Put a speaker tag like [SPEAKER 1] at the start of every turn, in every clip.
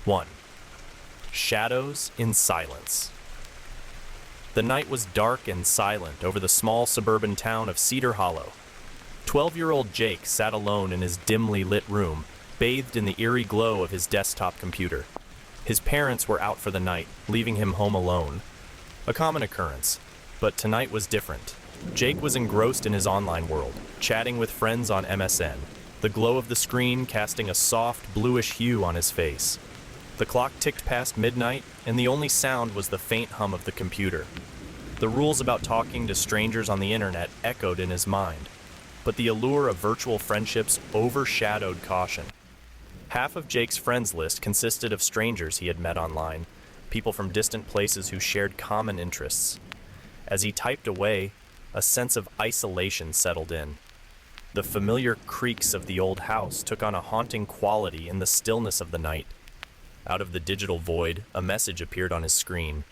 [SPEAKER 1] 1. Shadows in silence. The night was dark and silent over the small suburban town of Cedar Hollow. 12-year-old Jake sat alone in his dimly lit room, bathed in the eerie glow of his desktop computer. His parents were out for the night, leaving him home alone. A common occurrence, but tonight was different. Jake was engrossed in his online world, chatting with friends on MSN, the glow of the screen casting a soft, bluish hue on his face. The clock ticked past midnight, and the only sound was the faint hum of the computer. The rules about talking to strangers on the internet echoed in his mind, but the allure of virtual friendships overshadowed caution. Half of Jake's friends list consisted of strangers he had met online, people from distant places who shared common interests. As he typed away, a sense of isolation settled in. The familiar creaks of the old house took on a haunting quality in the stillness of the night. Out of the digital void, a message appeared on his screen.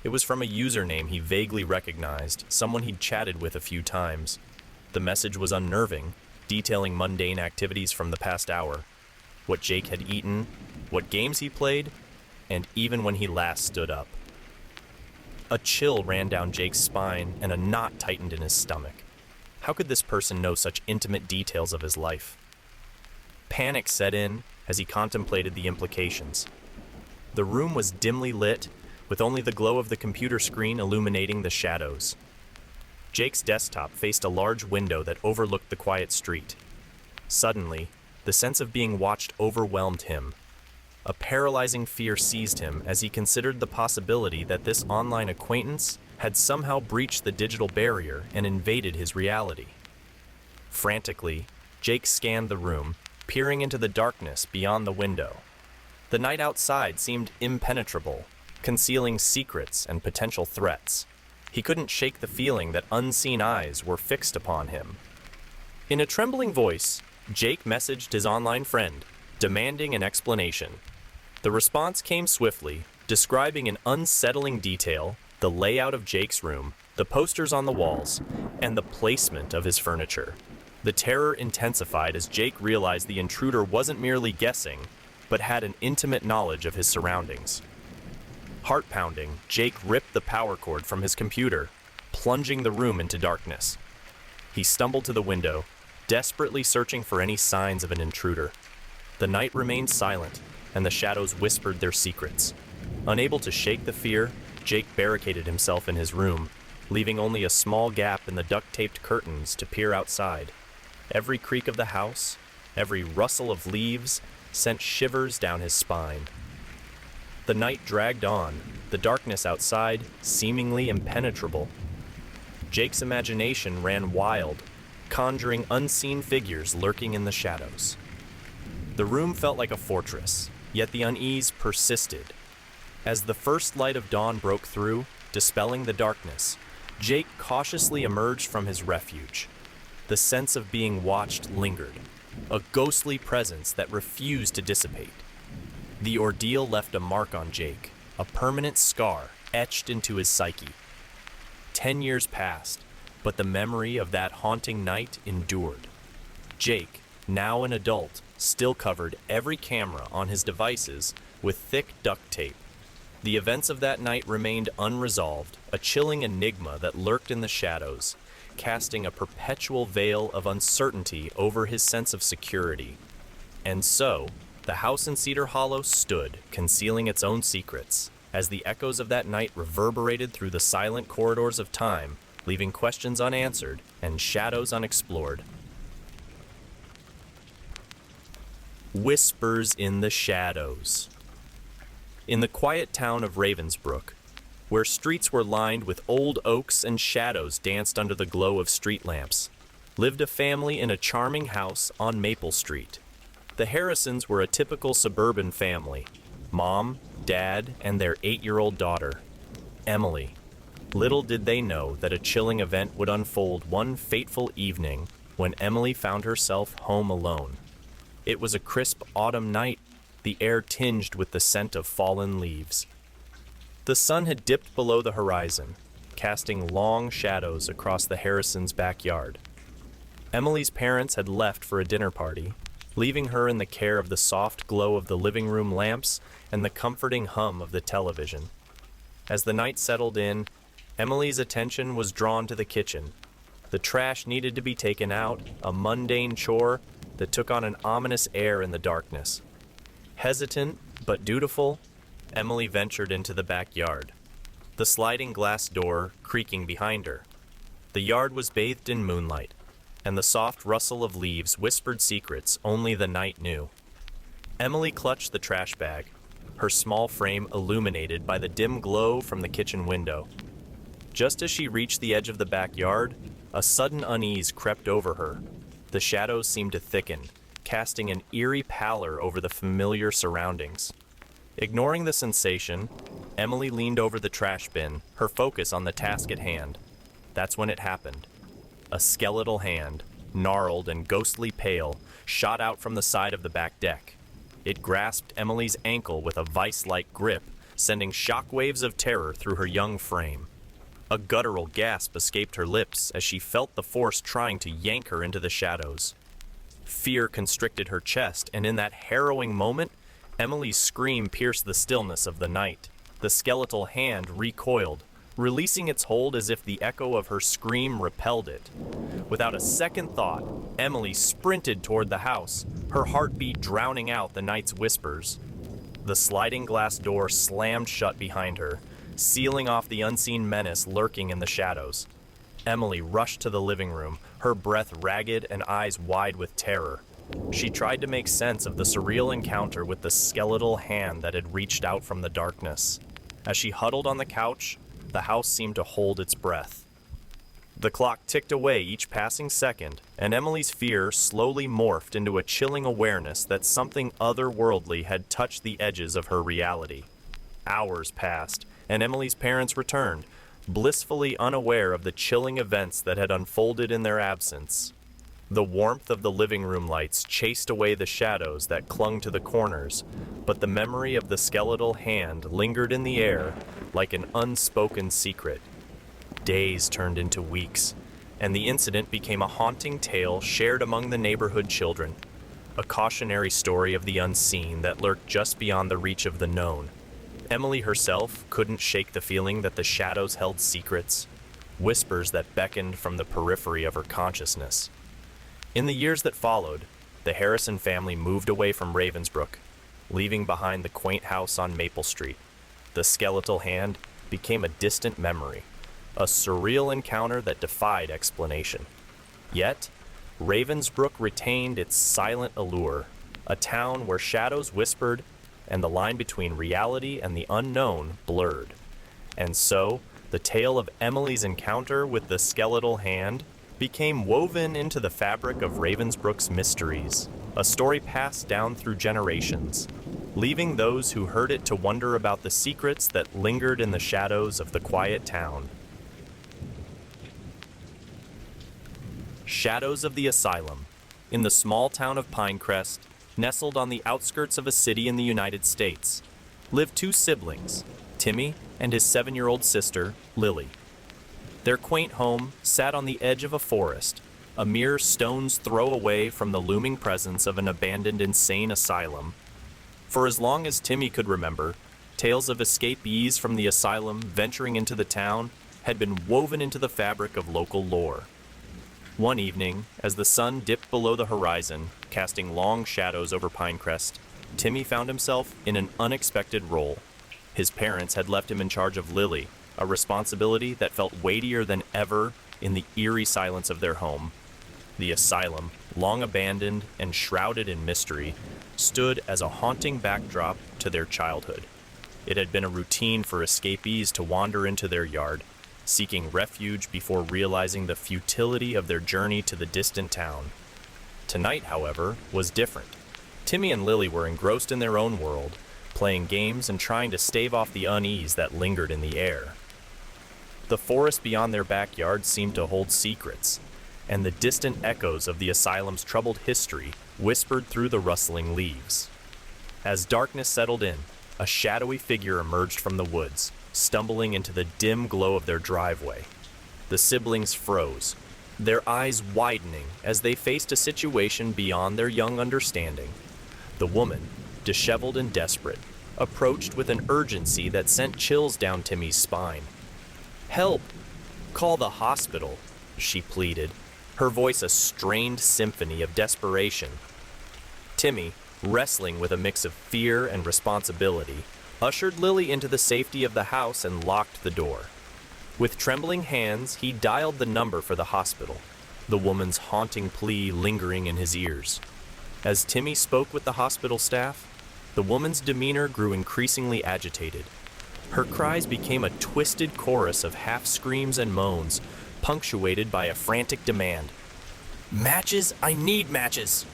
[SPEAKER 1] It was from a username he vaguely recognized, someone he'd chatted with a few times. The message was unnerving, detailing mundane activities from the past hour. What Jake had eaten, what games he played, and even when he last stood up. A chill ran down Jake's spine and a knot tightened in his stomach. How could this person know such intimate details of his life? Panic set in as he contemplated the implications. The room was dimly lit, with only the glow of the computer screen illuminating the shadows. Jake's desktop faced a large window that overlooked the quiet street. Suddenly, the sense of being watched overwhelmed him. A paralyzing fear seized him as he considered the possibility that this online acquaintance had somehow breached the digital barrier and invaded his reality. Frantically, Jake scanned the room, peering into the darkness beyond the window. The night outside seemed impenetrable, concealing secrets and potential threats. He couldn't shake the feeling that unseen eyes were fixed upon him. In a trembling voice, Jake messaged his online friend, demanding an explanation. The response came swiftly, describing in unsettling detail the layout of Jake's room, the posters on the walls, and the placement of his furniture. The terror intensified as Jake realized the intruder wasn't merely guessing, but had an intimate knowledge of his surroundings. Heart pounding, Jake ripped the power cord from his computer, plunging the room into darkness. He stumbled to the window, desperately searching for any signs of an intruder. The night remained silent, and the shadows whispered their secrets. Unable to shake the fear, Jake barricaded himself in his room, leaving only a small gap in the duct-taped curtains to peer outside. Every creak of the house, every rustle of leaves, sent shivers down his spine. The night dragged on, the darkness outside seemingly impenetrable. Jake's imagination ran wild, conjuring unseen figures lurking in the shadows. The room felt like a fortress, yet the unease persisted. As the first light of dawn broke through, dispelling the darkness, Jake cautiously emerged from his refuge. The sense of being watched lingered, a ghostly presence that refused to dissipate. The ordeal left a mark on Jake, a permanent scar etched into his psyche. 10 years passed, but the memory of that haunting night endured. Jake, now an adult, still covered every camera on his devices with thick duct tape. The events of that night remained unresolved, a chilling enigma that lurked in the shadows, casting a perpetual veil of uncertainty over his sense of security. And so, the house in Cedar Hollow stood, concealing its own secrets, as the echoes of that night reverberated through the silent corridors of time, leaving questions unanswered and shadows unexplored. Whispers in the shadows. In the quiet town of Ravensbrook, where streets were lined with old oaks and shadows danced under the glow of street lamps, lived a family in a charming house on Maple Street. The Harrisons were a typical suburban family: mom, dad, and their 8-year-old daughter, Emily. Little did they know that a chilling event would unfold one fateful evening when Emily found herself home alone. It was a crisp autumn night, the air tinged with the scent of fallen leaves. The sun had dipped below the horizon, casting long shadows across the Harrisons' backyard. Emily's parents had left for a dinner party, leaving her in the care of the soft glow of the living room lamps and the comforting hum of the television. As the night settled in, Emily's attention was drawn to the kitchen. The trash needed to be taken out, a mundane chore that took on an ominous air in the darkness. Hesitant but dutiful, Emily ventured into the backyard, the sliding glass door creaking behind her. The yard was bathed in moonlight, and the soft rustle of leaves whispered secrets only the night knew. Emily clutched the trash bag, her small frame illuminated by the dim glow from the kitchen window. Just as she reached the edge of the backyard, a sudden unease crept over her. The shadows seemed to thicken, casting an eerie pallor over the familiar surroundings. Ignoring the sensation, Emily leaned over the trash bin, her focus on the task at hand. That's when it happened. A skeletal hand, gnarled and ghostly pale, shot out from the side of the back deck. It grasped Emily's ankle with a vice-like grip, sending shockwaves of terror through her young frame. A guttural gasp escaped her lips as she felt the force trying to yank her into the shadows. Fear constricted her chest, and in that harrowing moment, Emily's scream pierced the stillness of the night. The skeletal hand recoiled, releasing its hold as if the echo of her scream repelled it. Without a second thought, Emily sprinted toward the house, her heartbeat drowning out the night's whispers. The sliding glass door slammed shut behind her, sealing off the unseen menace lurking in the shadows. Emily rushed to the living room, her breath ragged and eyes wide with terror. She tried to make sense of the surreal encounter with the skeletal hand that had reached out from the darkness. As she huddled on the couch, the house seemed to hold its breath. The clock ticked away each passing second, and Emily's fear slowly morphed into a chilling awareness that something otherworldly had touched the edges of her reality. Hours passed, and Emily's parents returned, blissfully unaware of the chilling events that had unfolded in their absence. The warmth of the living room lights chased away the shadows that clung to the corners, but the memory of the skeletal hand lingered in the air like an unspoken secret. Days turned into weeks, and the incident became a haunting tale shared among the neighborhood children, a cautionary story of the unseen that lurked just beyond the reach of the known. Emily herself couldn't shake the feeling that the shadows held secrets, whispers that beckoned from the periphery of her consciousness. In the years that followed, the Harrison family moved away from Ravensbrook, leaving behind the quaint house on Maple Street. The skeletal hand became a distant memory, a surreal encounter that defied explanation. Yet, Ravensbrook retained its silent allure, a town where shadows whispered and the line between reality and the unknown blurred. And so, the tale of Emily's encounter with the skeletal hand became woven into the fabric of Ravensbrook's mysteries, a story passed down through generations, leaving those who heard it to wonder about the secrets that lingered in the shadows of the quiet town. Shadows of the Asylum. In the small town of Pinecrest, nestled on the outskirts of a city in the United States, lived two siblings, Timmy and his 7-year-old sister, Lily. Their quaint home sat on the edge of a forest, a mere stone's throw away from the looming presence of an abandoned insane asylum. For as long as Timmy could remember, tales of escapees from the asylum venturing into the town had been woven into the fabric of local lore. One evening, as the sun dipped below the horizon, casting long shadows over Pinecrest, Timmy found himself in an unexpected role. His parents had left him in charge of Lily, a responsibility that felt weightier than ever in the eerie silence of their home. The asylum, long abandoned and shrouded in mystery, stood as a haunting backdrop to their childhood. It had been a routine for escapees to wander into their yard, seeking refuge before realizing the futility of their journey to the distant town. Tonight, however, was different. Timmy and Lily were engrossed in their own world, playing games and trying to stave off the unease that lingered in the air. The forest beyond their backyard seemed to hold secrets, and the distant echoes of the asylum's troubled history whispered through the rustling leaves. As darkness settled in, a shadowy figure emerged from the woods, stumbling into the dim glow of their driveway. The siblings froze, their eyes widening as they faced a situation beyond their young understanding. The woman, disheveled and desperate, approached with an urgency that sent chills down Timmy's spine. "Help! Call the hospital," she pleaded, her voice a strained symphony of desperation. Timmy, wrestling with a mix of fear and responsibility, ushered Lily into the safety of the house and locked the door. With trembling hands, he dialed the number for the hospital, the woman's haunting plea lingering in his ears. As Timmy spoke with the hospital staff, the woman's demeanor grew increasingly agitated. Her cries became a twisted chorus of half-screams and moans, punctuated by a frantic demand. "Matches! I need matches!"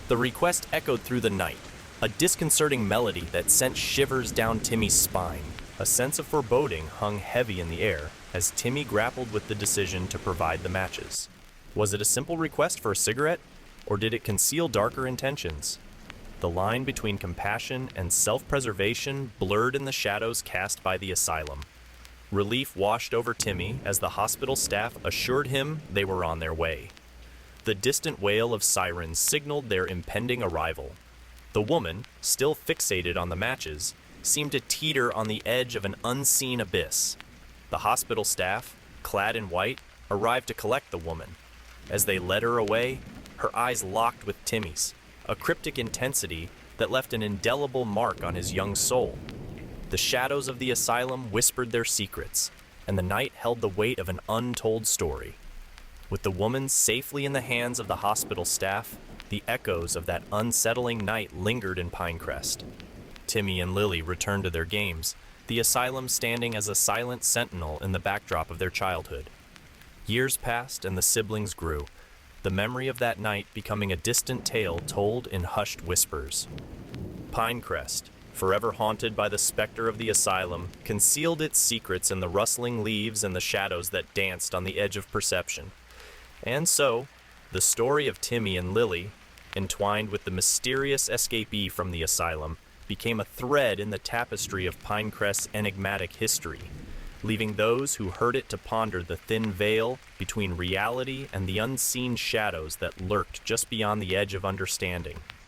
[SPEAKER 1] The request echoed through the night, a disconcerting melody that sent shivers down Timmy's spine. A sense of foreboding hung heavy in the air as Timmy grappled with the decision to provide the matches. Was it a simple request for a cigarette, or did it conceal darker intentions? The line between compassion and self-preservation blurred in the shadows cast by the asylum. Relief washed over Timmy as the hospital staff assured him they were on their way. The distant wail of sirens signaled their impending arrival. The woman, still fixated on the matches, seemed to teeter on the edge of an unseen abyss. The hospital staff, clad in white, arrived to collect the woman. As they led her away, her eyes locked with Timmy's, a cryptic intensity that left an indelible mark on his young soul. The shadows of the asylum whispered their secrets, and the night held the weight of an untold story. With the woman safely in the hands of the hospital staff, the echoes of that unsettling night lingered in Pinecrest. Timmy and Lily returned to their games, the asylum standing as a silent sentinel in the backdrop of their childhood. Years passed and the siblings grew, the memory of that night becoming a distant tale told in hushed whispers. Pinecrest, forever haunted by the specter of the asylum, concealed its secrets in the rustling leaves and the shadows that danced on the edge of perception. And so, the story of Timmy and Lily, entwined with the mysterious escapee from the asylum, became a thread in the tapestry of Pinecrest's enigmatic history, leaving those who heard it to ponder the thin veil between reality and the unseen shadows that lurked just beyond the edge of understanding.